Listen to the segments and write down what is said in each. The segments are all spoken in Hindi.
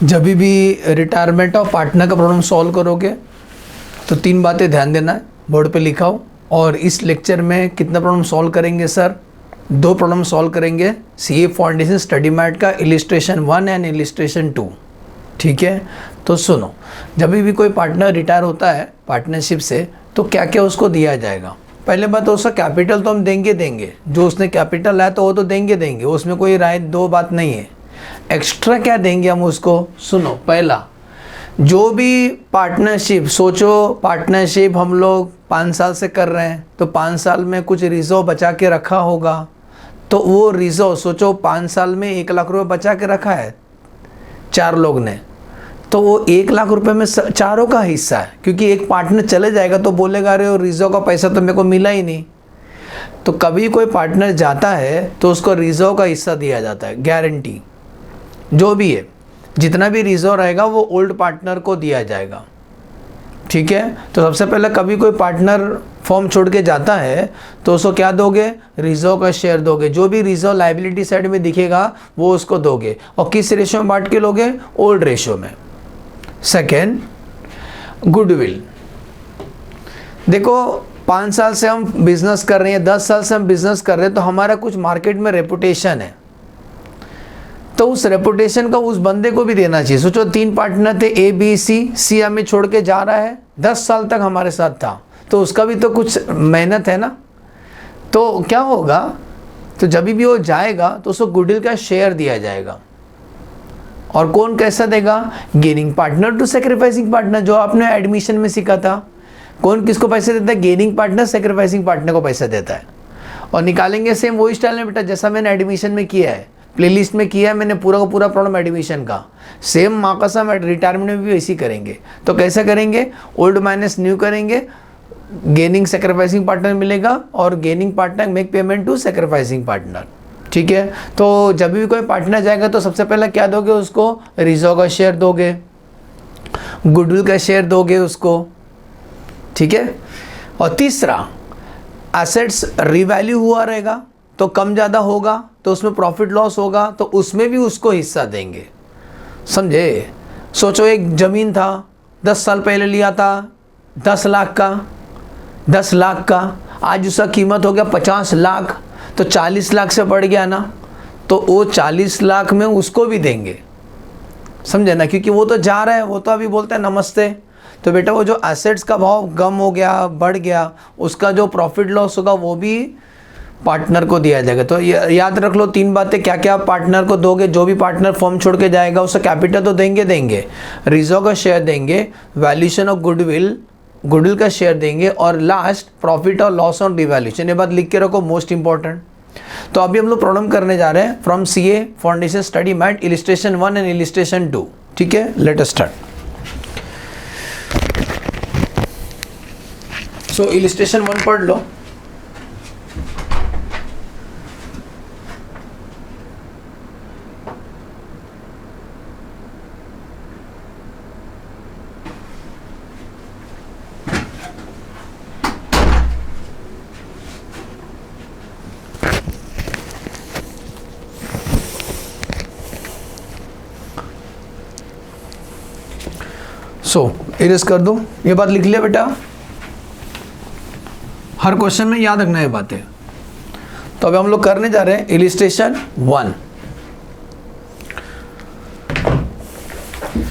जब भी रिटायरमेंट ऑफ पार्टनर का प्रॉब्लम सॉल्व करोगे तो 3 बातें ध्यान देना है, बोर्ड पे लिखाओ। और इस लेक्चर में कितना प्रॉब्लम सॉल्व करेंगे सर? 2 प्रॉब्लम सॉल्व करेंगे, सीए फाउंडेशन स्टडी मैट का इलिस्ट्रेशन 1 एंड इलिस्ट्रेशन 2। ठीक है, तो सुनो, जब भी कोई पार्टनर रिटायर होता है पार्टनरशिप से तो क्या क्या उसको दिया जाएगा। पहले बात तो उसका कैपिटल तो हम देंगे, जो उसने कैपिटल है तो वो तो देंगे, उसमें कोई राय 2 बात नहीं है। एक्स्ट्रा क्या देंगे हम उसको, सुनो। पहला, जो भी पार्टनरशिप, सोचो पार्टनरशिप हम लोग 5 साल से कर रहे हैं तो 5 साल में कुछ रिजर्व बचा के रखा होगा, तो वो रिजर्व सोचो 5 साल में 1 लाख रुपए बचा के रखा है 4 लोग ने, तो वो 1 लाख रुपए में चारों का हिस्सा है। क्योंकि एक पार्टनर चले जाएगा तो बोलेगा अरे वो रिजर्व का पैसा तो मेरे को मिला ही नहीं। तो कभी कोई पार्टनर जाता है तो उसको रिजर्व का हिस्सा दिया जाता है, गारंटी जो भी है, जितना भी रिजर्व रहेगा वो ओल्ड पार्टनर को दिया जाएगा। ठीक है, तो सबसे पहले कभी कोई पार्टनर फॉर्म छोड़ के जाता है तो उसको क्या दोगे? रिजर्व का शेयर दोगे। जो भी रिजर्व लायबिलिटी साइड में दिखेगा वो उसको दोगे। और किस रेशियो में बांट के लोगे? ओल्ड रेशियो में। Second, goodwill. देखो 5 साल से हम बिजनेस कर रहे हैं, 10 साल से हम बिजनेस कर रहे हैं, तो हमारा कुछ मार्केट में रेपुटेशन है, तो उस रेपुटेशन का उस बंदे को भी देना चाहिए। सोचो 3 पार्टनर थे ए बी सी हमें छोड़ के जा रहा है, 10 साल तक हमारे साथ था, तो उसका भी तो कुछ मेहनत है ना। तो क्या होगा, तो जब भी वो जाएगा तो उसको गुडविल का शेयर दिया जाएगा। और कौन कैसा देगा? Gaining partner to sacrificing partner, जो आपने एडमिशन में सीखा था। कौन किसको पैसे देता है? गेनिंग पार्टनर सैक्रिफाइसिंग पार्टनर को पैसा देता है। और निकालेंगे सेम वही स्टाइल में बेटा जैसा मैंने एडमिशन में किया है, प्लेलिस्ट में किया है मैंने पूरा का पूरा प्रॉब्लम एडमिशन का। सेम माँ कसम रिटायरमेंट में भी वैसे ही करेंगे। तो कैसे करेंगे? ओल्ड माइनस न्यू करेंगे, गेनिंग सैक्रिफाइसिंग पार्टनर मिलेगा और gaining partner make payment to sacrificing partner. ठीक है, तो जब भी कोई पार्टनर जाएगा तो सबसे पहले क्या दोगे उसको? रिजर्व का शेयर दोगे, गुडविल का शेयर दोगे उसको। ठीक है, और तीसरा, एसेट्स रिवैल्यू हुआ रहेगा तो कम ज़्यादा होगा तो उसमें प्रॉफिट लॉस होगा तो उसमें भी उसको हिस्सा देंगे। समझे? सोचो एक ज़मीन था 10 साल पहले लिया था 10 लाख का, आज उसका कीमत हो गया 50 लाख, तो 40 लाख से बढ़ गया ना, तो वो 40 लाख में उसको भी देंगे। समझे ना? क्योंकि वो तो जा रहा है, वो तो अभी बोलते हैं नमस्ते। तो बेटा वो जो एसेट्स का भाव कम हो गया, बढ़ गया, उसका जो प्रॉफिट लॉस होगा वो भी पार्टनर को दिया जाएगा। तो याद रख लो 3 बातें, क्या क्या पार्टनर को दोगे। जो भी पार्टनर फॉर्म छोड़ के जाएगा उसका कैपिटल तो देंगे, रिजर्व का शेयर देंगे, वैल्यूएशन ऑफ गुडविल का शेयर देंगे, और लास्ट प्रॉफिट और लॉस ऑन डिवैल्यूएशन। ये बात लिख के रखो, मोस्ट इंपॉर्टेंट। तो अभी हम लोग प्रॉब्लम करने जा रहे हैं from CA foundation study mat illustration 1 and illustration 2। ठीक है, let us start. So illustration 1 पढ़ लो। सो इरेज कर दो। ये बात लिख लिया बेटा, हर क्वेश्चन में याद रखना है बातें। तो अभी हम लोग करने जा रहे हैं इलिस्ट्रेशन 1।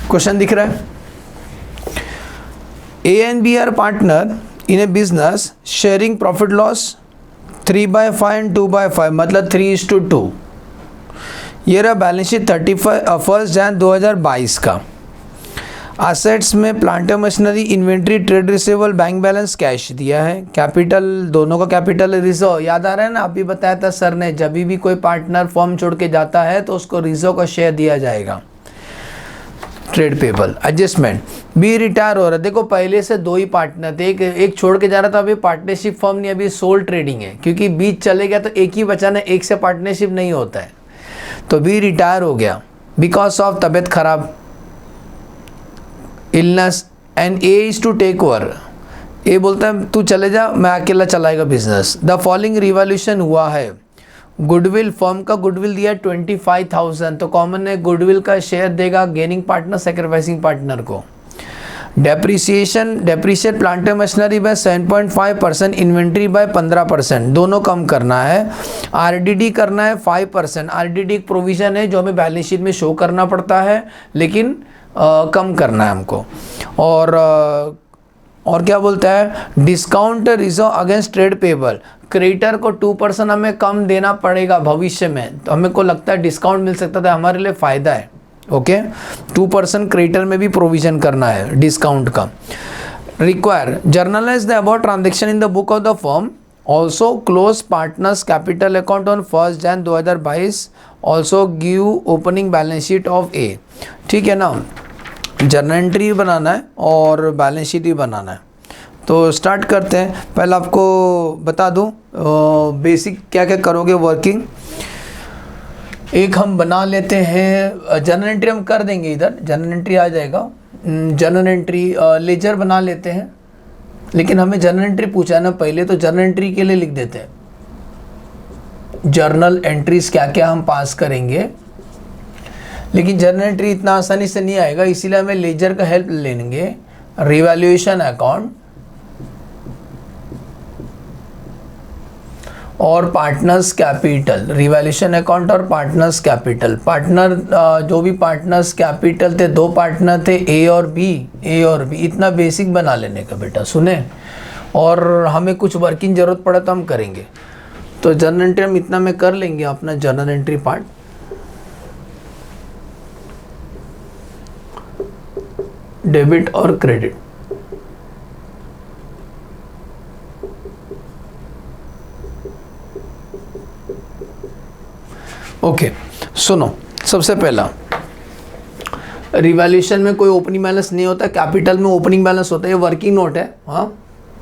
क्वेश्चन दिख रहा है, A and B are partner in a business sharing profit loss 3/5 and 2/5, मतलब 3:2। ये रहा बैलेंस शीट 1 जनवरी 2022 का। एसेट्स में plant and machinery, inventory, trade receivable, bank balance, cash दिया है। कैपिटल, दोनों का कैपिटल रिजर्व याद आ रहा है ना, अभी बताया था सर ने, जब भी कोई पार्टनर फॉर्म छोड़ के जाता है तो उसको रिजर्व का शेयर दिया जाएगा। Trade payable, adjustment, B retire हो रहा है। देखो पहले से 2 ही पार्टनर थे, एक छोड़ के जा रहा था, अभी पार्टनरशिप फॉर्म नहीं, अभी सोल ट्रेडिंग है, क्योंकि बीच चले गया तो एक ही बचाना, एक से पार्टनरशिप नहीं होता है। तो बी रिटायर हो गया बिकॉज ऑफ तबीयत खराब, illness, and A is to take over. A बोलता है तू चले जा, मैं अकेला चलाएगा बिजनेस। द फॉलोइंग रिवॉल्यूशन हुआ है, गुडविल, फर्म का गुडविल दिया 25,000, तो कॉमन है गुडविल का शेयर देगा गेनिंग पार्टनर सैक्रिफाइसिंग पार्टनर को। Depreciate plant and machinery by 7.5%, inventory by 15%, दोनों कम करना है। आरडीडी करना है 5%, आरडीडी एक प्रोविजन है जो हमें बैलेंस शीट में शो करना पड़ता है, लेकिन कम करना है हमको। और क्या बोलता है, discount reserve against trade payable, creditor को 2% हमें कम देना पड़ेगा भविष्य में, तो हमें को लगता है डिस्काउंट मिल सकता था, हमारे लिए फ़ायदा है। ओके 2% क्रेडिटर में भी प्रोविजन करना है डिस्काउंट का। Require journalize the about transaction in the book of the firm, also close partners capital account on 1 January 2022, also give opening balance sheet of A. ठीक है ना, जर्नल एंट्री बनाना है और बैलेंस शीट भी बनाना है। तो स्टार्ट करते हैं। पहले आपको बता दूं बेसिक क्या क्या करोगे वर्किंग। एक हम बना लेते हैं, जर्नल एंट्री हम कर देंगे, इधर जर्नल एंट्री आ जाएगा। जर्नल एंट्री लेजर बना लेते हैं, लेकिन हमें जर्नल एंट्री पूछा है ना पहले, तो जर्नल एंट्री के लिए लिख देते हैं जर्नल एंट्रीज क्या क्या हम पास करेंगे। लेकिन जर्नल एंट्री इतना आसानी से नहीं आएगा, इसीलिए हमें लेजर का हेल्प लेंगे। रिवैल्यूएशन अकाउंट और पार्टनर्स कैपिटल, रिवैल्यूएशन अकाउंट और पार्टनर्स कैपिटल। पार्टनर जो भी पार्टनर्स कैपिटल थे, 2 पार्टनर थे ए और बी, इतना बेसिक बना लेने का बेटा, सुने। और हमें कुछ वर्किंग ज़रूरत पड़े तो हम करेंगे। तो जर्नल एंट्री हम इतना में कर लेंगे अपना जर्नल एंट्री पार्ट। डेबिट और क्रेडिट, ओके सुनो, सबसे पहला रिवैल्यूएशन में कोई ओपनिंग बैलेंस नहीं होता, कैपिटल में ओपनिंग बैलेंस होता है। ये वर्किंग नोट है, हाँ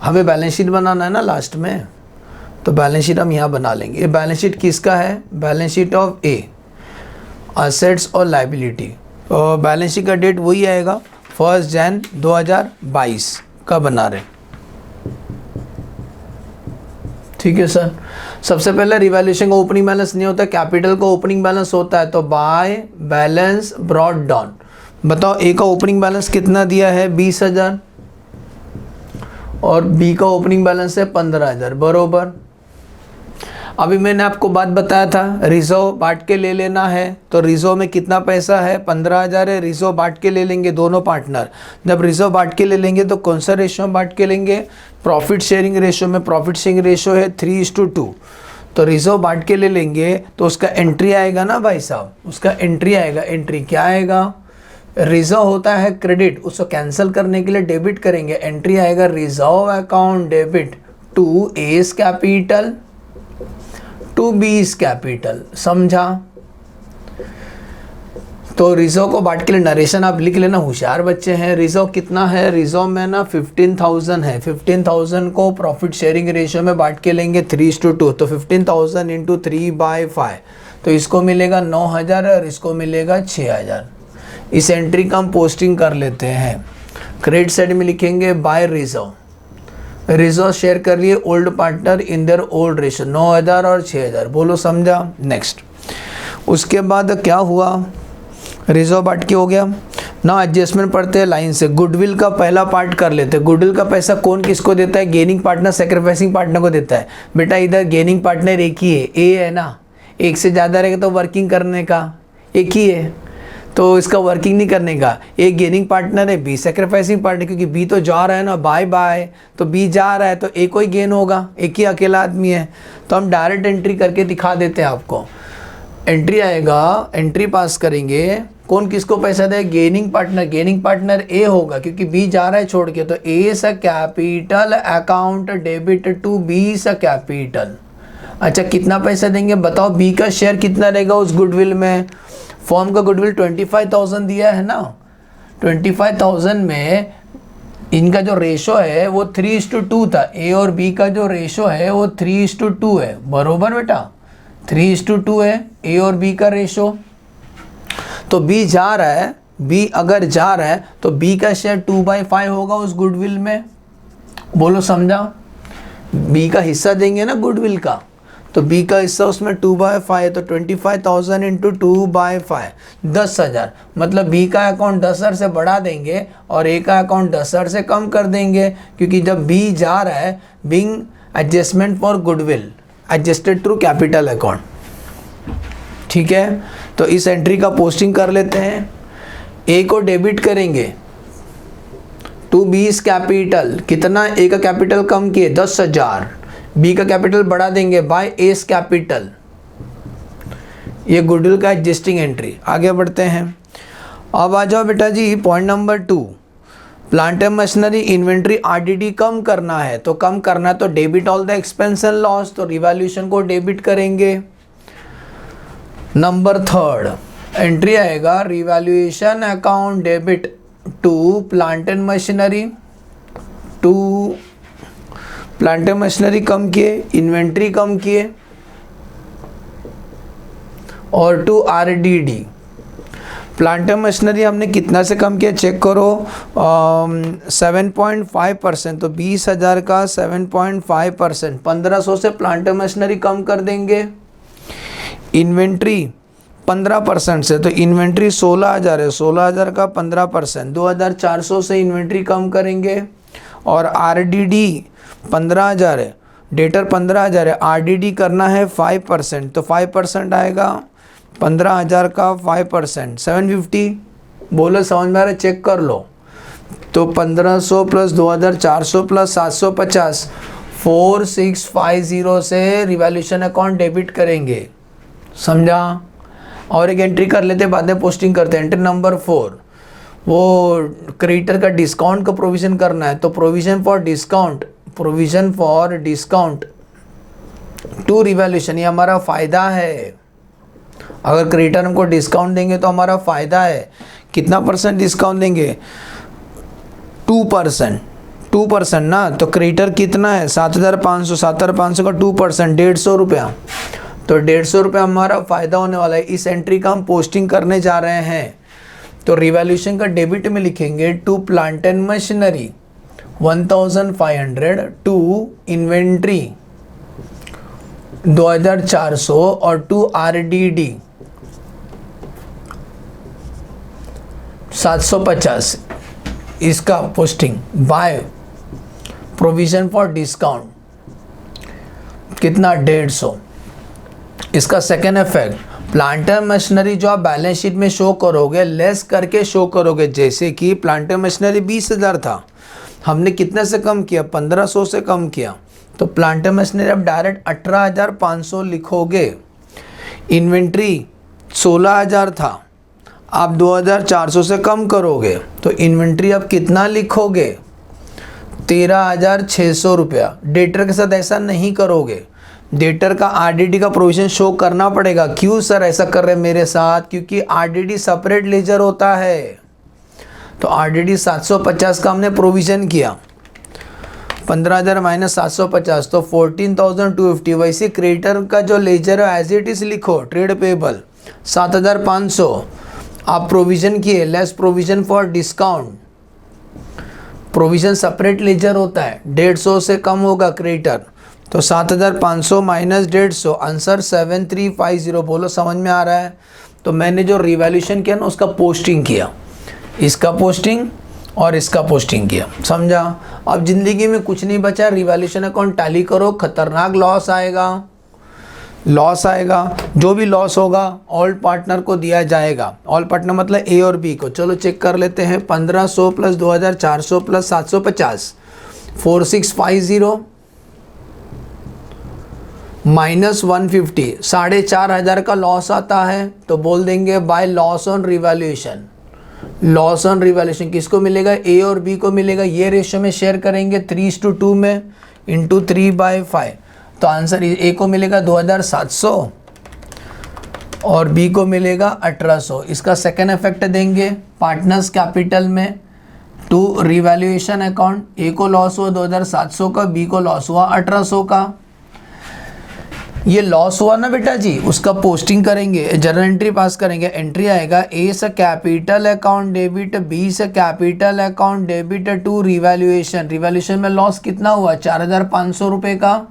हमें बैलेंस शीट बनाना है ना लास्ट में, तो बैलेंस शीट हम यहाँ बना लेंगे। ये बैलेंस शीट किसका है, balance sheet of A, assets और लाइबिलिटी। और बैलेंस शीट का डेट वही आएगा 1 जनवरी 2022 का बना रहे। ठीक है सर। सबसे पहले रिवैल्यूएशन का ओपनिंग बैलेंस नहीं होता, कैपिटल का ओपनिंग बैलेंस होता है, तो बाय बैलेंस ब्रॉट डाउन। बताओ ए का ओपनिंग बैलेंस कितना दिया है, 20,000, और बी का ओपनिंग बैलेंस है 15,000, बरोबर। अभी मैंने आपको बात बताया था रिजर्व बांट के ले लेना है, तो रिजर्व में कितना पैसा है, 15,000 है। रिजर्व बांट के ले लेंगे दोनों पार्टनर। जब रिजर्व बांट के ले लेंगे तो कौन सा रेशियो में बांट के लेंगे, प्रॉफिट शेयरिंग रेशियो में। प्रॉफिट शेयरिंग रेशियो है 3:2। तो रिजर्व बांट के ले लेंगे तो उसका एंट्री आएगा ना भाई साहब, उसका एंट्री आएगा। एंट्री क्या आएगा, रिजर्व होता है क्रेडिट, उसको कैंसिल करने के लिए डेबिट करेंगे। एंट्री आएगा reserve account debit to A's capital to B's capital, समझा। तो रिजर्व को बांट के लिए नरेशन आप लिख लेना, होशियार बच्चे हैं। रिजर्व कितना है, रिजर्व में ना 15,000 है। 15,000 को प्रॉफिट शेयरिंग रेशियो में बांट के लेंगे 3:2, तो 15,000 इंटू 3/5, तो इसको मिलेगा 9,000 और इसको मिलेगा 6,000। इस एंट्री का हम पोस्टिंग कर लेते हैं। क्रेडिट साइड में लिखेंगे बाय रिजर्व, रिजर्व शेयर कर रही है old partner in their old ratio, 9,000 और 6,000, बोलो समझा। नेक्स्ट, उसके बाद क्या हुआ, रिजर्व बांट के हो गया ना। एडजस्टमेंट पढ़ते हैं लाइन से। गुडविल का पहला पार्ट कर लेते हैं। गुडविल का पैसा कौन किसको देता है, गेनिंग पार्टनर सैक्रिफाइसिंग पार्टनर को देता है। बेटा इधर गेनिंग पार्टनर एक ही है, ए है ना, एक से ज़्यादा रहेगा तो वर्किंग करने का एक ही है, तो इसका वर्किंग नहीं करने का। एक गेनिंग पार्टनर है, बी सैक्रिफाइसिंग पार्टनर, क्योंकि बी तो जा रहा है ना, बाय बाय, तो बी जा रहा है तो एक को ही गेन होगा, एक ही अकेला आदमी है। तो हम डायरेक्ट एंट्री करके दिखा देते हैं आपको। एंट्री आएगा, एंट्री पास करेंगे, कौन किसको पैसा दे, गेनिंग पार्टनर। गेनिंग पार्टनर ए होगा क्योंकि बी जा रहा है छोड़ के, तो A's capital account debit to B's capital. अच्छा कितना पैसा देंगे बताओ, बी का शेयर कितना रहेगा उस गुडविल में। फॉर्म का गुडविल 25,000 दिया है ना, 25,000 में इनका जो रेशो है वो 3:2 था। ए और बी का जो रेशो है वो 3:2 है, बरोबर बेटा, 3:2 है ए और बी का रेशो। तो बी जा रहा है, बी अगर जा रहा है तो बी का शेयर 2/5 होगा उस गुडविल में, बोलो समझा। बी का हिस्सा देंगे ना गुडविल का, तो बी का हिस्सा उसमें 2/5 है, तो 25,000 इंटू 2/5 10,000, मतलब बी का अकाउंट 10,000 से बढ़ा देंगे और ए का अकाउंट 10,000 से कम कर देंगे, क्योंकि जब बी जा रहा है being adjustment for goodwill adjusted through capital account. ठीक है, तो इस एंट्री का पोस्टिंग कर लेते हैं। ए को डेबिट करेंगे टू बीस कैपिटल, कितना, ए का कैपिटल कम किए 10,000, बी का कैपिटल बढ़ा देंगे बाय एस कैपिटल। ये गुडविल का एडजस्टिंग एंट्री। आगे बढ़ते हैं। अब आ जाओ बेटा जी point number 2, plant and machinery inventory RDD कम करना है, तो कम करना है तो debit all the expense and loss, तो रिवैल्यूएशन को डेबिट करेंगे। नंबर 3 एंट्री आएगा revaluation account debit to plant and machinery, to plant and machinery कम किए, इन्वेंट्री कम किए, और to RDD. Plant and machinery हमने कितना से कम किया चेक करो, 7.5%, तो 20,000 का 7.5%, 1,500 से प्लांट एंड मशीनरी कम कर देंगे। इन्वेंट्री 15% से, तो इन्वेंट्री 16,000 है, 16,000 का 15%, 2,400 से इन्वेंट्री कम करेंगे। और आरडीडी 15,000 है, डेटर 15,000 है, आरडीडी करना है 5%, तो 5% आएगा 15,000 का 5%, 750। बोलो समझ में आ रहा है, चेक कर लो। तो 1,500 प्लस 2,400 प्लस 750, 4,650 से रिवैल्यूएशन अकाउंट डेबिट करेंगे। समझा? और एक एंट्री कर लेते, बाद में पोस्टिंग करते हैं। एंट्री नंबर 4, वो क्रेडिटर का डिस्काउंट का प्रोविज़न करना है, तो provision for discount, provision for discount to revaluation, ये हमारा फ़ायदा है। अगर क्रेडिटर हमको डिस्काउंट देंगे तो हमारा फ़ायदा है। कितना परसेंट डिस्काउंट देंगे? 2%, 2% ना, तो क्रेडिटर कितना है 7,500, 7,500 का 2%, 150 रुपया, तो 150 रुपये हमारा फ़ायदा होने वाला है। इस एंट्री का हम पोस्टिंग करने जा रहे हैं, तो रिवैल्यूएशन का डेबिट में लिखेंगे to plant and machinery 1,500, to inventory 2,400 और टू आरडीडी 750। इसका posting by provision for discount कितना 150। इसका second effect, plant and machinery जो आप बैलेंस शीट में शो करोगे लेस करके शो करोगे। जैसे कि प्लांट एंड मशीनरी 20,000 था, हमने कितने से कम किया? 1,500 से कम किया, तो प्लांट एंड मशीनरी अब डायरेक्ट 18,500 लिखोगे। इन्वेंट्री 16,000 था, आप 2,400 से कम करोगे, तो इन्वेंट्री अब कितना लिखोगे? 13,600 रुपया। डेटर के साथ ऐसा नहीं करोगे, डेटर का आरडीडी का प्रोविजन शो करना पड़ेगा। क्यों सर ऐसा कर रहे हैं मेरे साथ? क्योंकि आरडीडी सेपरेट लेजर होता है, तो आरडीडी 750 का हमने प्रोविज़न किया, 15,000 माइनस 750, तो 14,250। वैसे क्रेडिटर का जो लेजर है एज इट इज़ लिखो, ट्रेड पेबल 7,500 आप प्रोविज़न किए, less provision for discount. Provision separate ledger होता है, 150 से कम होगा क्रेडिटर, तो 7,500 माइनस 150, आंसर 7,350। बोलो समझ में आ रहा है? तो मैंने जो रिवैल्यूएशन किया ना उसका पोस्टिंग किया, इसका पोस्टिंग और इसका पोस्टिंग किया। समझा? अब ज़िंदगी में कुछ नहीं बचा, रिवैल्यूएशन अकाउंट टैली करो, खतरनाक लॉस आएगा, लॉस आएगा। जो भी लॉस होगा ऑल पार्टनर को दिया जाएगा। ऑल पार्टनर मतलब ए और बी को। चलो चेक कर लेते हैं। 1,500 प्लस 2,400 प्लस 750, 4,650 माइनस 150, 4,500 का लॉस आता है, तो बोल देंगे by loss on revaluation. Loss on revaluation किसको मिलेगा? ए और बी को मिलेगा। ये रेशियो में शेयर करेंगे 3:2 में, इंटू 3/5, तो आंसर ए को मिलेगा 2,700 और बी को मिलेगा 1,800। इसका सेकेंड इफेक्ट देंगे पार्टनर्स कैपिटल में टू रिवैल्यूएशन अकाउंट। ए को लॉस हुआ 2,700 का, बी को लॉस हुआ 1,800 का। ये लॉस हुआ ना बेटा जी, उसका पोस्टिंग करेंगे, जर्नल एंट्री पास करेंगे। एंट्री आएगा ए से कैपिटल अकाउंट डेबिट, बी से capital account debit to revaluation. Revaluation में लॉस कितना हुआ? 4,500 रुपये का,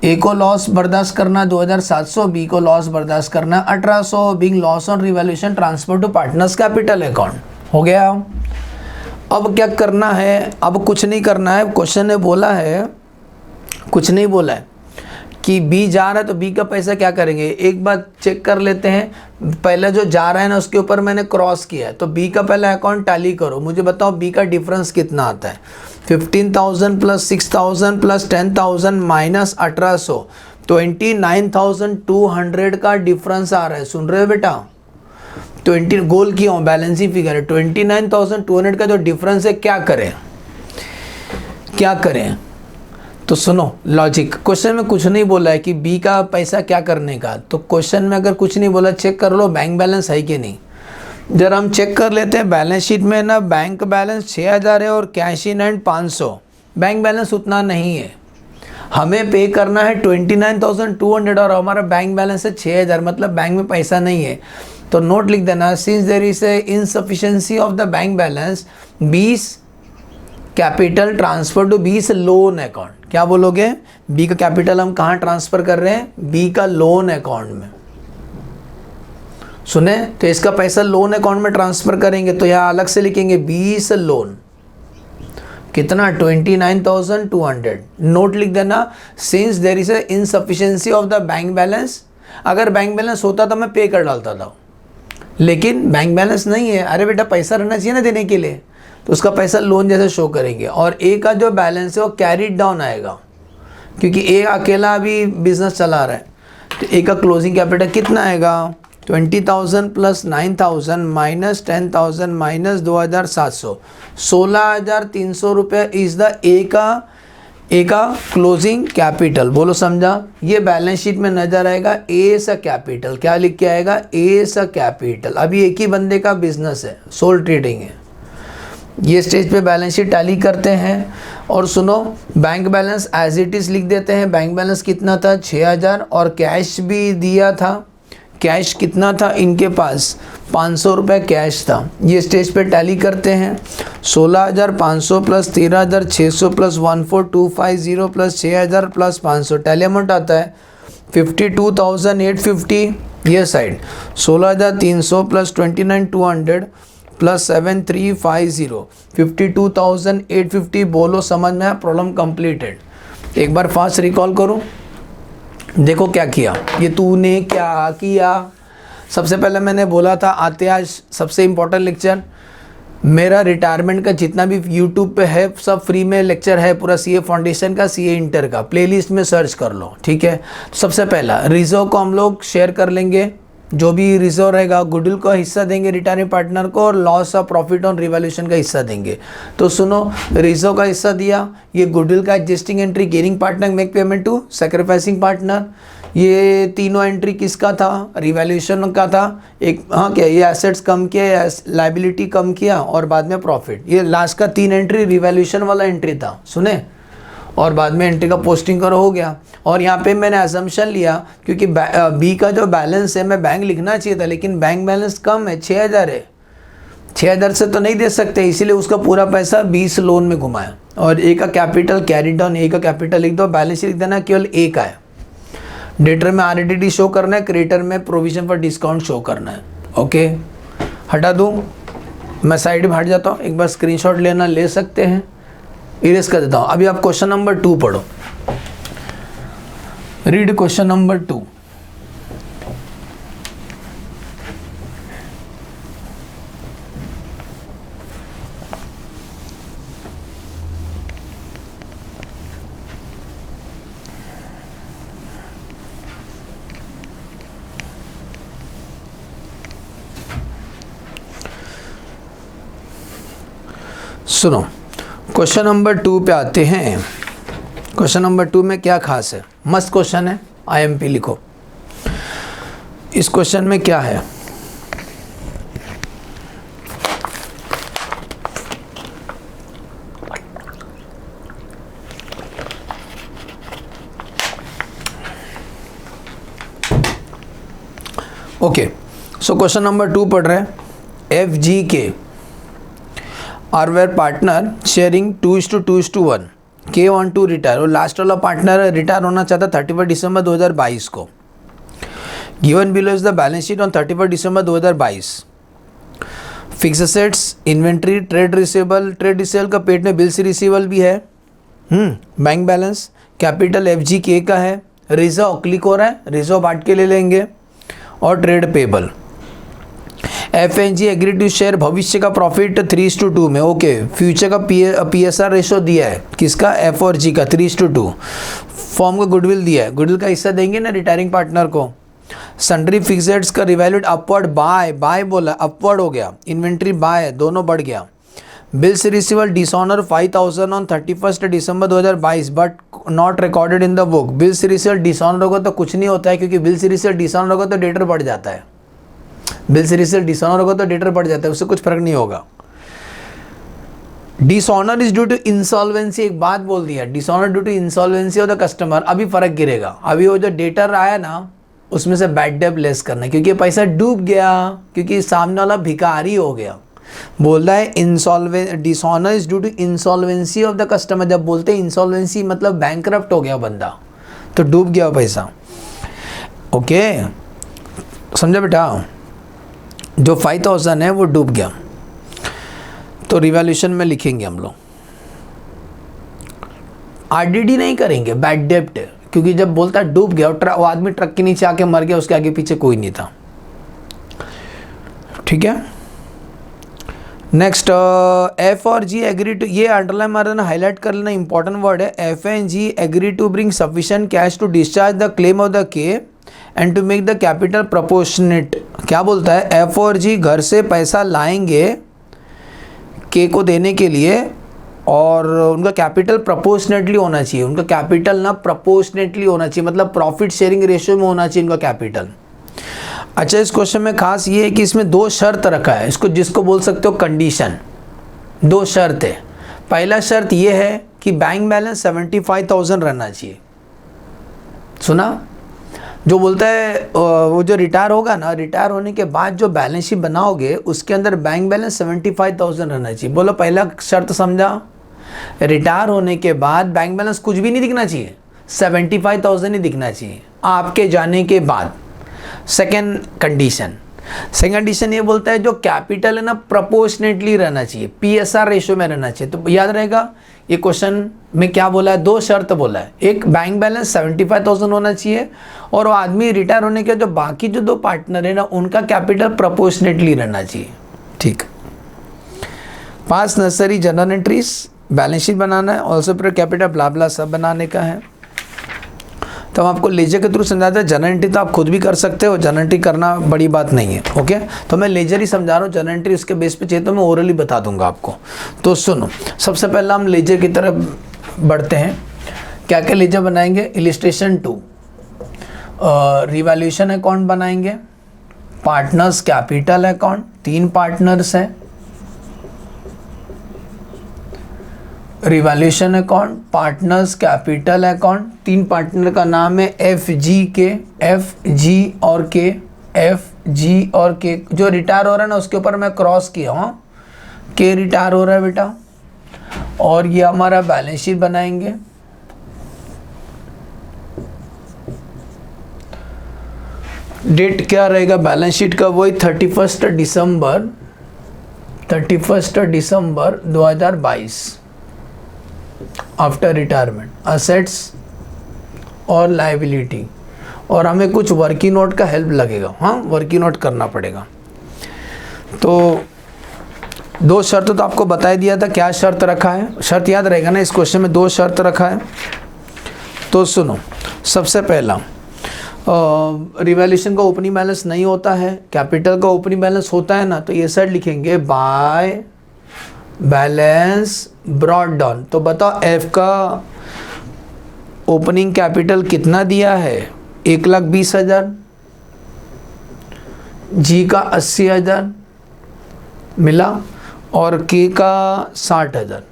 ए को लॉस बर्दाश्त करना 2700, बी को लॉस बर्दाश्त करना 1800, being loss on revaluation transfer to partners capital account. हो गया। अब क्या करना है, अब कुछ नहीं करना है। क्वेश्चन ने बोला है, कुछ नहीं बोला है कि बी जा रहा है तो बी का पैसा क्या करेंगे। एक बात चेक कर लेते हैं, पहले जो जा रहा है ना उसके ऊपर मैंने क्रॉस किया है, तो बी का पहला अकाउंट टैली करो, मुझे बताओ बी का डिफरेंस कितना आता है। 15,000 प्लस 6,000 प्लस 10,000 माइनस 1800, 29,200 का डिफरेंस आ रहा है। सुन रहे हो बेटा, 20 गोल किया हूँ, बैलेंसिंग फिगर है। 29,200 का जो डिफरेंस है क्या करें, क्या करें। तो सुनो लॉजिक, क्वेश्चन में कुछ नहीं बोला है कि बी का पैसा क्या करने का, तो क्वेश्चन में अगर कुछ नहीं बोला चेक कर लो बैंक बैलेंस है कि नहीं। जरा हम चेक कर लेते हैं बैलेंस शीट में ना, बैंक बैलेंस 6,000 है और cash in hand 500। Bank balance उतना नहीं है, हमें पे करना है 29,200 और हमारा बैंक बैलेंस है 6,000, मतलब बैंक में पैसा नहीं है। तो नोट लिख देना, since there is a insufficiency of the bank balance, 20 capital transfer to 20 loan account. क्या बोलोगे, बी का कैपिटल हम कहाँ ट्रांसफर कर रहे हैं, बी का लोन अकाउंट में। सुने, तो इसका पैसा लोन अकाउंट में ट्रांसफर करेंगे, तो यहाँ अलग से लिखेंगे 20 लोन, कितना 29,200। नोट लिख देना, since there is a insufficiency of the bank balance. अगर बैंक बैलेंस होता तो मैं पे कर डालता था, लेकिन बैंक बैलेंस नहीं है। अरे बेटा पैसा रहना चाहिए ना देने के लिए, तो उसका पैसा लोन जैसे शो करेंगे। और ए का जो बैलेंस है वो कैरीड डाउन आएगा, क्योंकि ए अकेला अभी बिजनेस चला रहा है। तो ए का क्लोजिंग कैपिटल कितना आएगा, 20,000 प्लस 9,000 माइनस 10,000 माइनस 2,700, 16,300 रुपये इज द ए का क्लोजिंग कैपिटल। बोलो समझा। ये बैलेंस शीट में नजर आएगा ए सा कैपिटल। क्या लिख के आएगा, ए सा कैपिटल। अभी एक ही बंदे का बिजनेस है, सोल ट्रेडिंग है। ये स्टेज पे बैलेंस शीट टैली करते हैं। और सुनो, bank balance as it is लिख देते हैं। बैंक बैलेंस कितना था, 6,000, और कैश भी दिया था। कैश कितना था इनके पास, 500 रुपये कैश था। ये स्टेज पे टैली करते हैं। 16,500 plus 13,600 plus 14,250 plus 6,000 plus 500, tally amount आता है 52,850। ये साइड 16,300 प्लस 29,200 प्लस 7,350, 52,850। बोलो समझ में आया, प्रॉब्लम कंप्लीटेड। एक बार फास्ट रिकॉल करो, देखो क्या किया, ये तूने क्या किया। सबसे पहले मैंने बोला था आते आज सबसे इम्पोर्टेंट लेक्चर, मेरा रिटायरमेंट का जितना भी यूट्यूब पे है सब फ्री में लेक्चर है, पूरा सीए फाउंडेशन का, सीए इंटर का, प्लेलिस्ट में सर्च कर लो, ठीक है। सबसे पहला रिजर्व को हम लोग शेयर कर लेंगे, जो भी रिजर्व रहेगा गुडविल का हिस्सा देंगे रिटायरिंग पार्टनर को, और loss of profit on revaluation का हिस्सा देंगे। तो सुनो, रिजर्व का हिस्सा दिया, ये गुडविल का adjusting entry, gaining partner make payment to sacrificing partner. ये तीनों एंट्री किसका था, रिवैल्यूएशन का था। एक हाँ क्या, ये एसेट्स कम किया, लाइबिलिटी कम किया, और बाद में प्रॉफिट। ये लास्ट का 3 एंट्री रिवैल्यूएशन वाला एंट्री था, सुने। और बाद में एंट्री का पोस्टिंग करो, हो गया। और यहाँ पे मैंने असम्पशन लिया, क्योंकि बी का जो बैलेंस है मैं बैंक लिखना चाहिए था, लेकिन बैंक बैलेंस कम है, 6,000 है, 6,000 से तो नहीं दे सकते, इसीलिए उसका पूरा पैसा 20 लोन में घुमाया। और ए का कैपिटल कैरी डाउन, ए का कैपिटल लिख दो, बैलेंस लिख देना, केवल ए का है। डेटर में RDD शो करना है, क्रेडिटर में प्रोविजन फॉर डिस्काउंट शो करना है। ओके, हटा दूँ, मैं साइड में हट जाता हूँ, एक बार स्क्रीनशॉट लेना ले सकते हैं, इरेज कर देता हूँ। अभी आप क्वेश्चन नंबर 2 पढ़ो, रीड क्वेश्चन नंबर 2। सुनो, क्वेश्चन नंबर 2 पे आते हैं। क्वेश्चन नंबर 2 में क्या खास है, मस्त क्वेश्चन है, IMP लिखो। इस क्वेश्चन में क्या है, ओके। सो क्वेश्चन नंबर 2 पढ़ रहे हैं। FGK are were partner sharing 2:2:1, के वांट टू रिटायर, और लास्ट वाला पार्टनर रिटायर होना चाहता 31 दिसंबर 2022 को। Given below is the balance sheet on 31 December 2022। Fix assets, inventory, trade receivable का पेट में बिल्स रिसीवेबल भी है। बैंक बैलेंस, कैपिटल FG का है, रिजर्व क्लिक हो रहा है, रिजर्व बांट के ले लेंगे, और trade payable. FNG agree to share भविष्य का प्रॉफिट 3:2 में, ओके। फ्यूचर का PSR रेशो दिया है, किसका? F और G का 3:2। फॉर्म का गुडविल दिया है, गुडविल का हिस्सा देंगे ना रिटायरिंग पार्टनर को। सन्ड्री फिक्सेड्स का रिवैल्यूड अपवर्ड बाय बोला, अपवर्ड हो गया। इन्वेंट्री बाय, दोनों बढ़ गया। Bills receivable dishonour 5000 on 31 December 2022 but not recorded in the book. Bills receivable dishonour होगा तो कुछ नहीं होता है, क्योंकि बिल्स रिसीवेबल डिसऑनर होगा तो डेटर बढ़ जाता है। बिल्स रिसीवेबल डिसऑनर होगा तो डेटर बढ़ जाता है, उससे कुछ फर्क नहीं होगा। Dishonour is due to insolvency, एक बात बोल दिया, dishonour due to insolvency of the customer. अभी फर्क गिरेगा, अभी वो जो डेटर आया ना उसमें से बैड डेट लेस करना है, क्योंकि पैसा डूब गया, क्योंकि सामने वाला भिखारी हो गया। बोल रहा है insolvency, dishonour is due to insolvency of the customer. जब बोलते हैं इंसॉल्वेंसी मतलब बैंकरप्ट हो गया बंदा, तो डूब गया पैसा। ओके, समझा बेटा? जो 5000 है वो डूब गया, तो रिवैल्यूएशन में लिखेंगे हम लोग। RDD नहीं करेंगे, बैड डेप्ट, क्योंकि जब बोलता है डूब गया, वो आदमी ट्रक के नीचे आके मर गया, उसके आगे पीछे कोई नहीं था। ठीक है, नेक्स्ट F और G एग्री टू, ये अंडरलाइन मारना, हाईलाइट कर लेना, इंपॉर्टेंट वर्ड है। F and G agree to bring sufficient cash to discharge the claim of the K and to make the capital proportionate. क्या बोलता है? F और G घर से पैसा लाएंगे K को देने के लिए, और उनका कैपिटल प्रोपोर्शनेटली होना चाहिए। उनका कैपिटल ना प्रोपोर्शनेटली होना चाहिए, मतलब प्रॉफिट शेयरिंग रेशियो में होना चाहिए उनका कैपिटल। अच्छा, इस क्वेश्चन में खास ये है कि इसमें 2 शर्त रखा है, इसको जिसको बोल सकते हो कंडीशन। 2 शर्त है। पहला शर्त ये है कि बैंक बैलेंस 75,000 रहना चाहिए। सुना? जो बोलता है वो जो रिटायर होगा ना, रिटायर होने के बाद जो बैलेंस शीट बनाओगे उसके अंदर बैंक बैलेंस 75,000 रहना चाहिए। बोलो, पहला शर्त समझा? रिटायर होने के बाद बैंक बैलेंस कुछ भी नहीं दिखना चाहिए, 75,000 ही दिखना चाहिए आपके जाने के बाद। सेकेंड कंडीशन ये बोलता है जो कैपिटल है ना प्रोपोर्शनेटली रहना चाहिए, PSR रेशियो में रहना चाहिए। तो याद रहेगा ये क्वेश्चन में क्या बोला है? 2 शर्त बोला है। एक, बैंक बैलेंस 75,000 होना चाहिए, और वो आदमी रिटायर होने के जो बाकी जो 2 पार्टनर है ना उनका कैपिटल प्रोपोर्शनेटली रहना चाहिए। ठीक, 5 necessary journal entries, balance sheet बनाना है, also prepare capital blah blah सब बनाने का है। तो हम आपको लेजर के थ्रू समझाते हैं। जनरल एंट्री तो आप खुद भी कर सकते हो, जनरल एंट्री करना बड़ी बात नहीं है। ओके, तो मैं लेजर ही समझा रहा हूँ, जनरल एंट्री उसके बेस पे चाहिए तो मैं ओरली बता दूंगा आपको। तो सुनो, सबसे पहला हम लेजर की तरफ बढ़ते हैं। क्या क्या लेजर बनाएंगे? इलिस्ट्रेशन 2, रिवैल्यूएशन अकाउंट बनाएंगे, पार्टनर्स कैपिटल अकाउंट, 3 पार्टनर्स हैं, revaluation account, partners capital account, 3 partner का नाम है FG और K। जो रिटायर हो रहा है ना उसके ऊपर मैं क्रॉस किया हूँ, K रिटायर हो रहा है बेटा। और ये हमारा बैलेंस शीट बनाएंगे। डेट क्या रहेगा बैलेंस शीट का? वही 31 दिसंबर 2022 आफ्टर रिटायरमेंट। असेट्स और लायबिलिटी, और हमें कुछ वर्किंग नोट का हेल्प लगेगा। हाँ, वर्किंग नोट करना पड़ेगा। तो 2 शर्त तो आपको बता दिया था। क्या शर्त रखा है? शर्त याद रहेगा ना, इस क्वेश्चन में 2 शर्त रखा है। तो सुनो, सबसे पहला रिवैल्यूएशन का ओपनिंग बैलेंस नहीं होता है, कैपिटल का ओपनिंग बैलेंस होता है ना, तो ये साइड लिखेंगे बाय बैलेंस ब्रॉट डाउन। तो बताओ F का ओपनिंग कैपिटल कितना दिया है? 1,20,000, G का 80,000 मिला, और K का 60,000।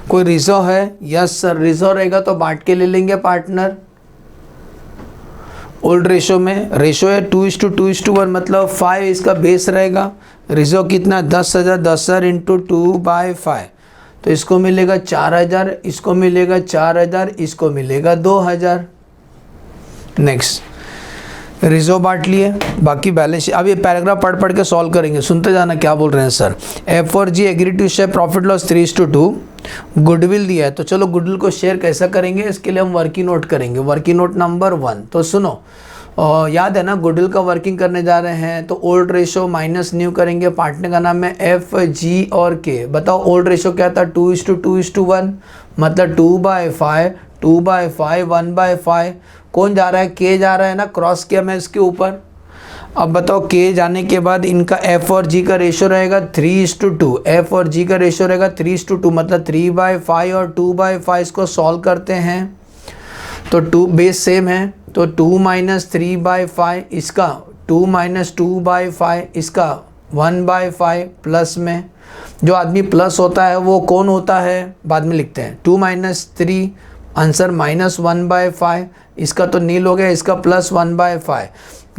कोई रिजर्व है? यस सर, रिजर्व रहेगा तो बांट के ले लेंगे पार्टनर। ओल्ड रेशो में रेशो है 2:2:1, मतलब 5 इसका बेस रहेगा। रिजर्व कितना? 10,000 इंटू 2/5, तो इसको मिलेगा 4000, इसको मिलेगा 4000, इसको मिलेगा 2000। नेक्स्ट रिजर्व बांट लिए, बाकी बैलेंस शीट। अब ये पैराग्राफ पढ़ पढ़ के सॉल्व करेंगे, सुनते जाना क्या बोल रहे हैं सर। एफ और G agree to share profit loss 3:2। Goodwill दिया है तो चलो गुडविल को शेयर कैसा करेंगे, इसके लिए हम वर्किंग नोट करेंगे। वर्किंग नोट नंबर 1 तो सुनो, याद है ना गुडविल का वर्किंग करने जा रहे हैं तो ओल्ड रेशो माइनस न्यू करेंगे। पार्टनर का नाम है एफ, जी और के। बताओ ओल्ड रेशो क्या था, 2:2:1, मतलब 2/5, 2/5, 1/5। कौन जा रहा है, के जा रहा है ना, क्रॉस किया मैं इसके ऊपर। अब बताओ के जाने के बाद इनका एफ और जी का रेशो रहेगा 3:2। एफ और जी का रेशो रहेगा 3:2, मतलब 3/5 और 2/5। इसको सॉल्व करते हैं तो 2 बेस सेम है तो 2 - 3/5 इसका, 2 - 2/5 इसका 1/5 प्लस में। जो आदमी प्लस होता है वो कौन होता है, बाद में लिखते हैं। 2 - 3 आंसर -1/5, इसका तो नील हो गया, इसका +1/5।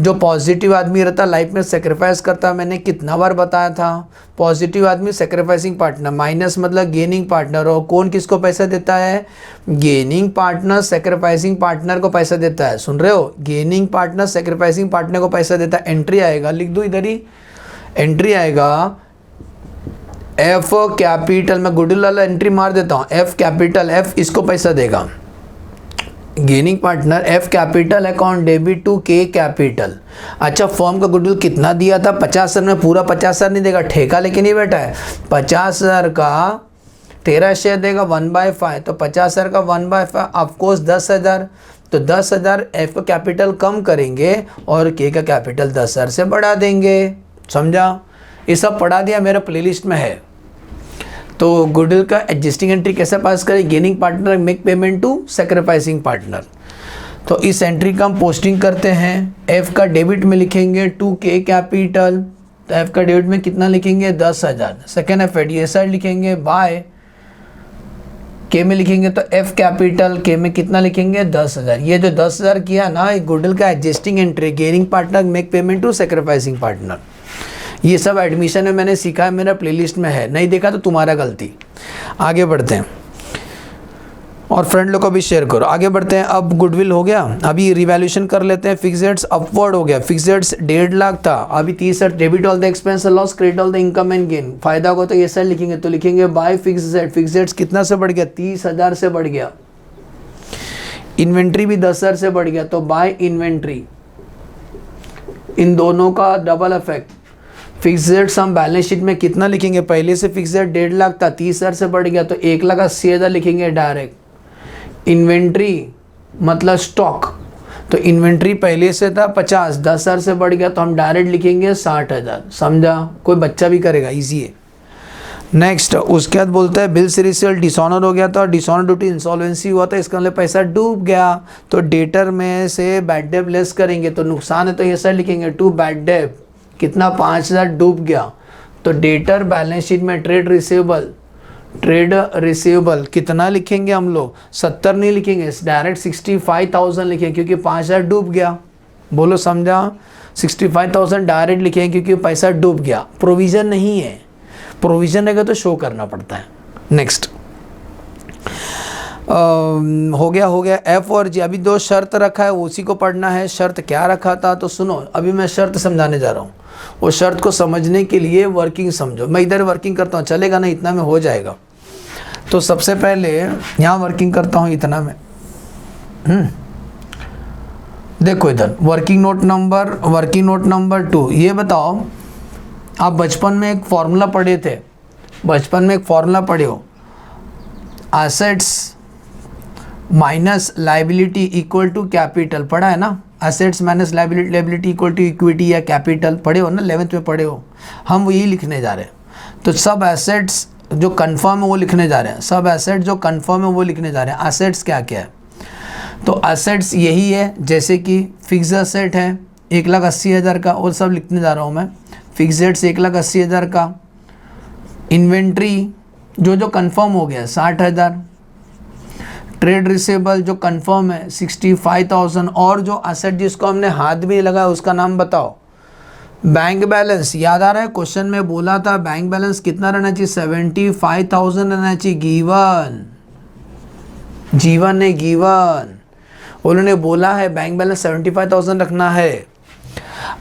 जो पॉजिटिव आदमी रहता लाइफ में सेक्रीफाइस करता, मैंने कितना बार बताया था, पॉजिटिव आदमी सेक्रीफाइसिंग पार्टनर, माइनस मतलब गेनिंग पार्टनर। और कौन किसको पैसा देता है, गेनिंग पार्टनर सेक्रीफाइसिंग पार्टनर को पैसा देता है। सुन रहे हो, गेनिंग पार्टनर सेक्रीफाइसिंग पार्टनर को पैसा देता है। एंट्री आएगा, लिख दो इधर ही, एंट्री आएगा एफ कैपिटल, मैं गुडविल वाला एंट्री मार देता हूँ, एफ कैपिटल, एफ इसको पैसा देगा gaining partner, F capital account debit to के कैपिटल। अच्छा फर्म का गुडविल कितना दिया था, 50,000 में पूरा 50,000 नहीं देगा, ठेका लेके नहीं बैठा है। 50,000 का 13 शेयर देगा 1/5, तो 50,000 का 1/5 ऑफकोर्स 10,000। तो 10,000 एफ का कैपिटल कम करेंगे और के का कैपिटल 10,000 से बढ़ा देंगे। समझा, ये सब पढ़ा दिया, मेरा प्लेलिस्ट में है। तो गुडविल का एडजस्टिंग एंट्री कैसे पास करें, gaining partner make payment to sacrificing partner. तो इस एंट्री का हम पोस्टिंग करते हैं। एफ का डेबिट में लिखेंगे टू के कैपिटल, तो एफ का डेबिट में कितना लिखेंगे 10,000। सेकेंड एफ एडीएसआर लिखेंगे बाय के में लिखेंगे तो एफ कैपिटल, के में कितना लिखेंगे 10,000। ये जो 10,000 किया ना, ये गुडविल का adjusting entry, gaining partner make payment to sacrificing partner. ये सब एडमिशन में मैंने सीखा है, मेरा प्लेलिस्ट में है, नहीं देखा तो तुम्हारा गलती। आगे बढ़ते हैं और फ्रेंड लोग को भी शेयर करो। आगे बढ़ते हैं, अब गुडविल हो गया, अभी रिवैल्यूएशन कर लेते हैं। फिक्स्ड अपवर्ड हो गया, फिक्स्ड 1.5 लाख था, अभी 30,000 debit all the expense loss, credit all the income and gain. फायदा होगा तो ये साइड लिखेंगे, तो लिखेंगे बाय फिक्स्ड। फिक्स्ड कितना से बढ़ गया, 30,000 से बढ़ गया। इन्वेंट्री भी 10,000 से बढ़ गया, तो बाय इन्वेंट्री। इन दोनों का डबल इफेक्ट। फिक्स्ड सम बैलेंस शीट में कितना लिखेंगे, पहले से फिक्स्ड 1.5 लाख था, 30,000 से बढ़ गया तो 1,80,000 लिखेंगे डायरेक्ट। इन्वेंट्री मतलब स्टॉक, तो इन्वेंट्री पहले से था 50, 10,000 से बढ़ गया तो हम डायरेक्ट लिखेंगे 60,000। समझा, कोई बच्चा भी करेगा, इजी है। नेक्स्ट उसके बाद बोलता है बिल्स रिसीव्ड डिसऑनर हो गया था, डिसऑनर ड्यू टू इंसॉल्वेंसी हुआ था, इसका मतलब पैसा डूब गया, तो डेटर में से बैड डेट लेस करेंगे, तो नुकसान है तो ये साइड लिखेंगे टू बैड डेट। कितना 5,000 डूब गया, तो डेटर बैलेंस शीट में ट्रेड रिसीवेबल कितना लिखेंगे हम लोग, 70 नहीं लिखेंगे, डायरेक्ट 65,000 लिखेंगे क्योंकि 5,000 डूब गया। बोलो समझा, 65,000 डायरेक्ट लिखेंगे क्योंकि पैसा डूब गया, प्रोविज़न नहीं है, प्रोविज़न रहेगा तो शो करना पड़ता है। नेक्स्ट हो गया एफ और जी। अभी 2 शर्त रखा है, उसी को पढ़ना है। शर्त क्या रखा था तो सुनो, अभी मैं शर्त समझाने जा रहा हूँ। वो शर्त को समझने के लिए वर्किंग समझो, मैं इधर वर्किंग करता हूँ, चलेगा ना, इतना में हो जाएगा। तो सबसे पहले यहाँ वर्किंग करता हूँ इतना में। देखो इधर वर्किंग नोट नंबर 2। ये बताओ, आप बचपन में एक फॉर्मूला पढ़े थे, assets minus liability equal to capital, पढ़ा है ना। Assets minus liability equal to equity या कैपिटल, पढ़े हो ना, 11th में पढ़े हो। हम वही लिखने जा रहे हैं, तो सब एसेट्स जो कंफर्म है वो लिखने जा रहे हैं, एसेट्स क्या क्या है, तो एसेट्स यही है, जैसे कि फिक्स एसेट है 1,80,000 का, और सब लिखने जा रहा हूँ मैं। फिक्स्ड 1,80,000 का, इन्वेंट्री जो कंफर्म हो गया 60,000, ट्रेड रिसीवेबल जो कंफर्म है 65,000, और जो एसेट जिसको हमने हाथ भी लगाया उसका नाम बताओ, बैंक बैलेंस याद आ रहा है, क्वेश्चन में बोला था बैंक बैलेंस कितना रहना चाहिए, 75,000 रहना चाहिए। गिवन, जीवन ने गिवन, उन्होंने बोला है बैंक बैलेंस 75,000 रखना है।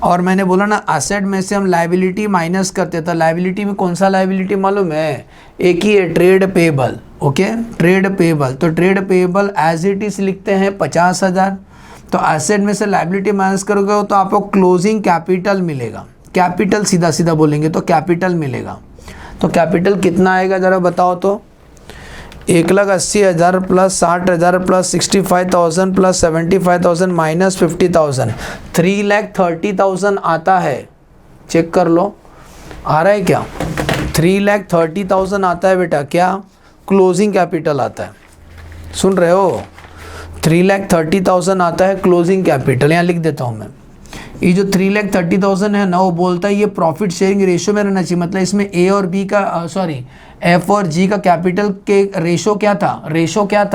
और मैंने बोला ना असेट में से हम लाइबिलिटी माइनस करते, तो लाइबिलिटी में कौन सा लाइबिलिटी मालूम है, एक ही है, trade payable. Okay, trade payable, तो trade payable as it is लिखते हैं 50,000। तो एसेट में से लाइबिलिटी माइनस करोगे तो आपको क्लोजिंग कैपिटल मिलेगा। कैपिटल सीधा सीधा बोलेंगे तो कैपिटल मिलेगा। तो कैपिटल कितना आएगा ज़रा बताओ तो, 1,80,000 प्लस 60,000 प्लस 65,000 प्लस 75,000 माइनस 50,000, 3,30,000 आता है। चेक कर लो आ रहा है क्या, 3,30,000 आता है बेटा, क्या क्लोजिंग कैपिटल आता है, सुन रहे हो, 3,30,000 आता है क्लोजिंग कैपिटल। यहाँ लिख देता हूँ मैं, ये जो 3,30,000 है ना, वो बोलता है ये प्रॉफिट शेयरिंग रेशियो में रहना चाहिए। मतलब इसमें ए और बी का एफ और जी का कैपिटल के रेशो क्या था, रेशो क्या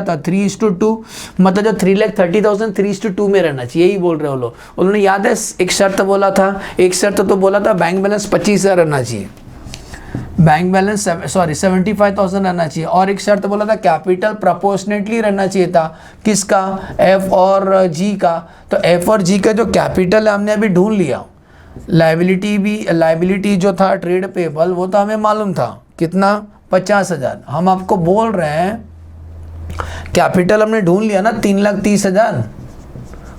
था 3:2। मतलब जो 3,30,000 3:2 में रहना चाहिए, यही बोल रहे हो लोग। उन्होंने याद है एक शर्त बोला था, एक शर्त तो बोला था बैंक बैलेंस 25,000 रहना चाहिए, बैंक बैलेंस 75,000 रहना चाहिए। और एक शर्त बोला था कैपिटल प्रोपोर्शनेटली रहना चाहिए था, किसका, एफ और जी का। तो एफ और जी का जो कैपिटल है हमने अभी ढूंढ लिया। लाइबिलिटी जो था ट्रेड पेबल वो तो हमें मालूम था कितना, 50,000। हम आपको बोल रहे हैं कैपिटल हमने ढूंढ लिया ना, 3,30,000।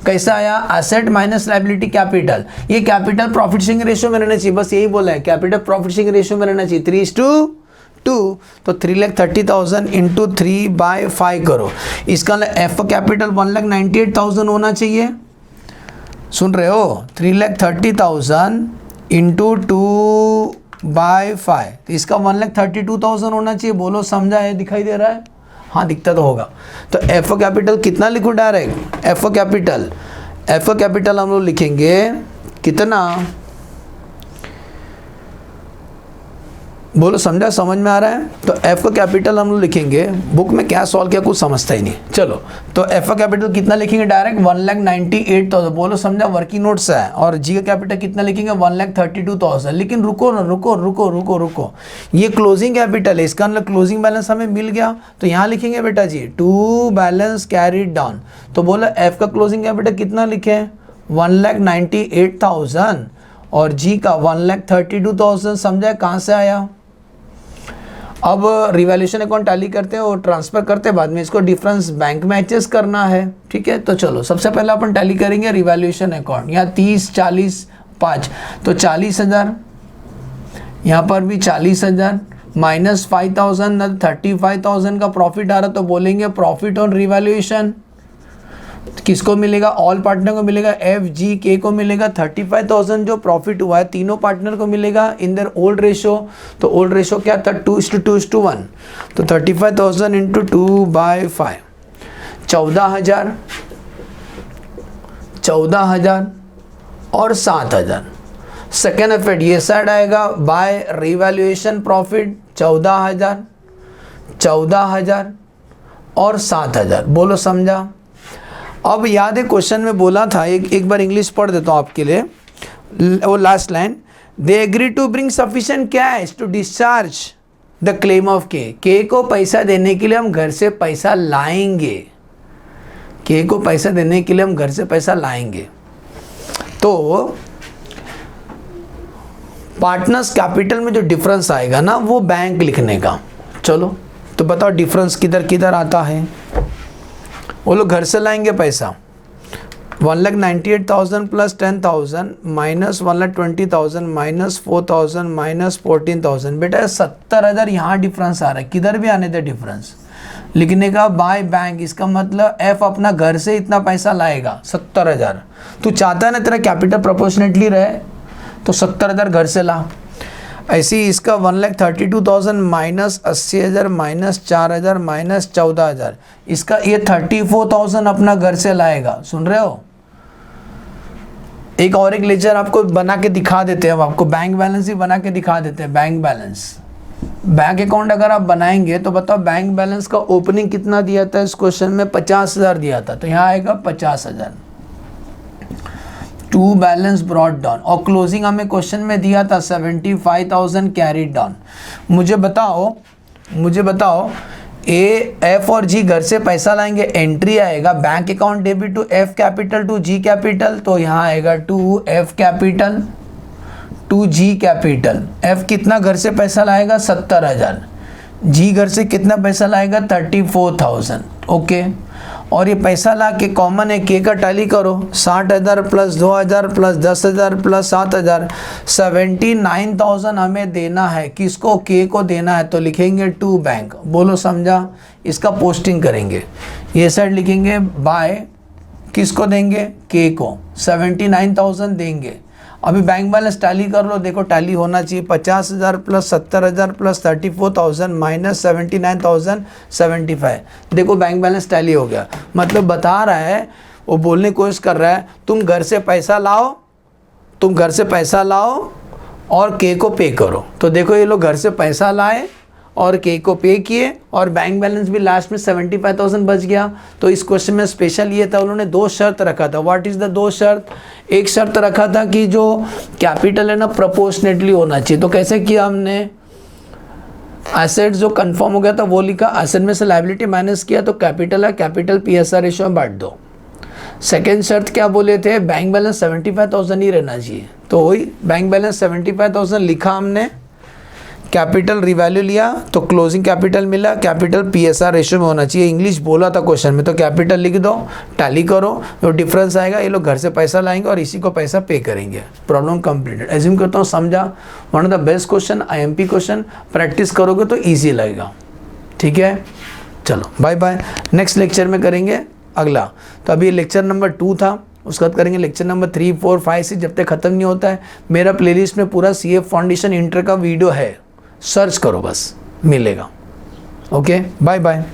कैसा आया, एसेट माइनस लाइबिलिटी कैपिटल। ये कैपिटल प्रॉफिट शेयरिंग रेशियो में रहना चाहिए, बस यही बोला है, कैपिटल प्रॉफिट शेयरिंग रेशियो में रहना चाहिए 3:2। तो 3,30,000 इंटू 3/5 करो। इसका एफ कैपिटल 1,98,000 होना चाहिए, सुन रहे हो, 3,30,000 इंटू 2/5, तो इसका 1,32,000 होना चाहिए। बोलो समझा है, दिखाई दे रहा है, हाँ दिखता तो होगा। तो एफ कैपिटल कितना लिखो डायरेक्ट, एफ कैपिटल हम लोग लिखेंगे कितना, बोलो समझा, समझ में आ रहा है। तो एफ का कैपिटल हम लोग लिखेंगे, बुक में क्या सॉल्व किया कुछ समझता ही नहीं। चलो तो एफ का कैपिटल कितना लिखेंगे डायरेक्ट, 1,98,000। बोलो समझा, वर्किंग नोट्स है। और जी का कैपिटल कितना लिखेंगे, 1,32,000। लेकिन रुको ना, रुको, ये क्लोजिंग कैपिटल है, इसका मतलब क्लोजिंग बैलेंस हमें मिल गया। तो यहाँ लिखेंगे बेटा जी टू बैलेंस कैरीड डाउन। तो बोलो एफ का क्लोजिंग कैपिटल कितना लिखे, 1,98,000 और जी का 1,32,000। समझा कहाँ से आया। अब रिवैल्यूएशन अकाउंट टैली करते हैं और ट्रांसफ़र करते हैं, बाद में इसको डिफरेंस बैंक में एडजस्ट करना है, ठीक है। तो चलो सबसे पहले अपन टैली करेंगे रिवैल्यूएशन अकाउंट। यहाँ 30, 40, 5, तो 40,000, यहाँ पर भी 40,000 माइनस 5,000, 35,000 का प्रॉफिट आ रहा, तो बोलेंगे प्रॉफिट ऑन रिवैल्यूएशन। किसको मिलेगा, ऑल पार्टनर को मिलेगा, एफ जी के को मिलेगा 35,000 जो प्रॉफिट हुआ है, तीनों पार्टनर को मिलेगा इन देयर ओल्ड रेशो। तो ओल्ड रेशो क्या था, 2:2:1। तो 35,000 इंटू 2/5, 14,000 और 7,000। सेकेंड इफेक्ट ये साइड आएगा बाय रिवैल्यूएशन प्रॉफिट, 14,000 और 7,000। बोलो समझा। अब याद है क्वेश्चन में बोला था, एक बार इंग्लिश पढ़ देता हूँ आपके लिए, वो last line, they agree to bring sufficient cash to discharge the claim of के को पैसा देने के लिए हम घर से पैसा लाएंगे, के को पैसा देने के लिए हम घर से पैसा लाएंगे। तो पार्टनर्स कैपिटल में जो डिफरेंस आएगा ना वो बैंक लिखने का। चलो तो बताओ डिफरेंस किधर किधर आता है। वो लोग घर से लाएंगे पैसा, 1,98,000 प्लस 10,000 माइनस 1,20,000 माइनस 4,000 माइनस 14,000। बेटा 70,000 यहाँ डिफरेंस आ रहा है, किधर भी आने दे डिफरेंस लिखने का बाय बैंक। इसका मतलब एफ अपना घर से इतना पैसा लाएगा 70,000। तू चाहता है ना तेरा कैपिटल प्रोपोर्शनेटली रहे, तो 70,000 घर से ला। ऐसे ही इसका 1,32,000 माइनस 80,000 माइनस 4,000 माइनस 14,000, इसका ये 34,000 अपना घर से लाएगा। सुन रहे हो, एक और एक लेजर आपको बना के दिखा देते हैं, हम आपको बैंक बैलेंस ही बना के दिखा देते हैं। बैंक बैलेंस, बैंक अकाउंट अगर आप बनाएंगे तो बताओ बैंक बैलेंस का ओपनिंग कितना दिया था इस क्वेश्चन में, 50,000 दिया था, तो यहाँ आएगा 50,000। टू बैलेंस ब्रॉट डाउन, और क्लोजिंग हमें क्वेश्चन में दिया था 75,000 कैरीड डाउन। मुझे बताओ ए, एफ और जी घर से पैसा लाएंगे, एंट्री आएगा bank account debit to F capital to G capital, तो यहाँ आएगा to F capital to G capital. F कितना घर से पैसा लाएगा 70,000, जी घर से कितना पैसा लाएगा 34,000। ओके, और ये पैसा ला के कॉमन है के का टैली करो, 60,000 प्लस 2,000 प्लस 10,000 प्लस 7,000, 79,000 हमें देना है। किसको? के को देना है, तो लिखेंगे टू बैंक। बोलो समझा? इसका पोस्टिंग करेंगे, ये साइड लिखेंगे बाय किसको देंगे? के को। 79,000 देंगे। अभी बैंक बैलेंस टैली कर लो, देखो टैली होना चाहिए 50,000 प्लस 70,000 प्लस 34,000 माइनस 79,075। देखो बैंक बैलेंस टैली हो गया। मतलब बता रहा है, वो बोलने की कोशिश कर रहा है तुम घर से पैसा लाओ और के को पे करो। तो देखो ये लोग घर से पैसा लाए और के को पे किए, और बैंक बैलेंस भी लास्ट में 75,000 बच गया। तो इस क्वेश्चन में स्पेशल ये था, उन्होंने दो शर्त रखा था। व्हाट इज़ द दो शर्त? एक शर्त रखा था कि जो कैपिटल है ना प्रोपोर्शनेटली होना चाहिए। तो कैसे किया हमने? एसेट जो कंफर्म हो गया था वो लिखा, एसेट में से लायबिलिटी माइनस किया तो कैपिटल है, कैपिटल PSR रेशियो में बांट दो। सेकेंड शर्त क्या बोले थे? बैंक बैलेंस 75,000 ही रहना चाहिए। तो वही बैंक बैलेंस 75,000 लिखा हमने, कैपिटल रिवैल्यू लिया तो क्लोजिंग कैपिटल मिला, कैपिटल PSR रेशियो में होना चाहिए। इंग्लिश बोला था क्वेश्चन में, तो कैपिटल लिख दो, टैली करो, जो डिफरेंस आएगा ये लोग घर से पैसा लाएंगे और इसी को पैसा पे करेंगे। Problem completed. एज्यूम करता हूँ समझा। One of the best question, IMP question. Practice करोगे तो ईजी लगेगा। ठीक है, चलो बाय बाय। नेक्स्ट लेक्चर में करेंगे अगला। तो अभी लेक्चर नंबर 2 था, उसके बाद करेंगे लेक्चर नंबर 3, 4, 5, 6 जब तक ख़त्म नहीं होता है। मेरा प्लेलिस्ट में पूरा CA फाउंडेशन इंटर का वीडियो है, सर्च करो बस, मिलेगा। Okay, bye bye.